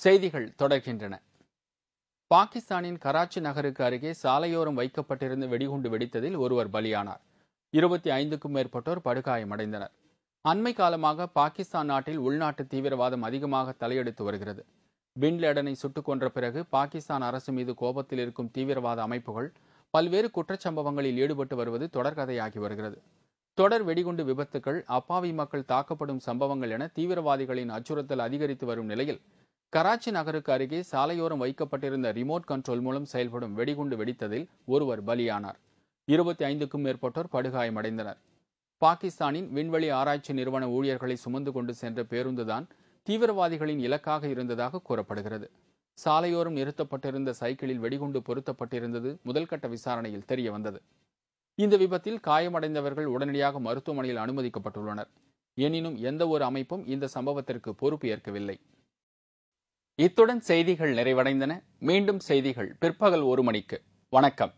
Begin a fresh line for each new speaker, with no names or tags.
செய்திகள் தொடர்கின்றன. பாகிஸ்தானின் கராச்சி நகருக்கு அருகே சாலையோரம் வைக்கப்பட்டிருந்த வெடிகுண்டு வெடித்ததில் ஒருவர் பலியானார். 25க்கும் மேற்பட்டோர் படுகாயமடைந்தனர். அண்மை காலமாக பாகிஸ்தான் நாட்டில் உள்நாட்டு தீவிரவாதம் அதிகமாக தலையெடுத்து வருகிறது. பின் லேடனை சுட்டுக் கொன்ற பிறகு பாகிஸ்தான் அரசு மீது கோபத்தில் இருக்கும் தீவிரவாத அமைப்புகள் பல்வேறு குற்றச்சம்பவங்களில் ஈடுபட்டு வருவது தொடர்கதையாகி வருகிறது. தொடர் வெடிகுண்டு விபத்துக்கள், அப்பாவி மக்கள் தாக்கப்படும் சம்பவங்கள் என தீவிரவாதிகளின் அச்சுறுத்தல் அதிகரித்து வரும் நிலையில் கராச்சி நகருக்கு அருகே சாலையோரம் வைக்கப்பட்டிருந்த ரிமோட் கண்ட்ரோல் மூலம் செயல்படும் வெடிகுண்டு வெடித்ததில் ஒருவர் பலியானார். 25க்கும் மேற்பட்டோர் படுகாயமடைந்தனர். பாகிஸ்தானின் விண்வெளி ஆராய்ச்சி நிறுவன ஊழியர்களை சுமந்து கொண்டு சென்ற பேருந்துதான் தீவிரவாதிகளின் இலக்காக இருந்ததாக கூறப்படுகிறது. சாலையோரம் நிறுத்தப்பட்டிருந்த சைக்கிளில் வெடிகுண்டு பொருத்தப்பட்டிருந்தது முதல்கட்ட விசாரணையில் தெரியவந்தது. இந்த விபத்தில் காயமடைந்தவர்கள் உடனடியாக மருத்துவமனையில் அனுமதிக்கப்பட்டுள்ளனர். எனினும் எந்த ஒரு அமைப்பும் இந்த சம்பவத்திற்கு பொறுப்பு ஏற்கவில்லை. இத்துடன் செய்திகள் நிறைவடைந்தன. மீண்டும் செய்திகள் பிற்பகல் 1 மணிக்கு. வணக்கம்.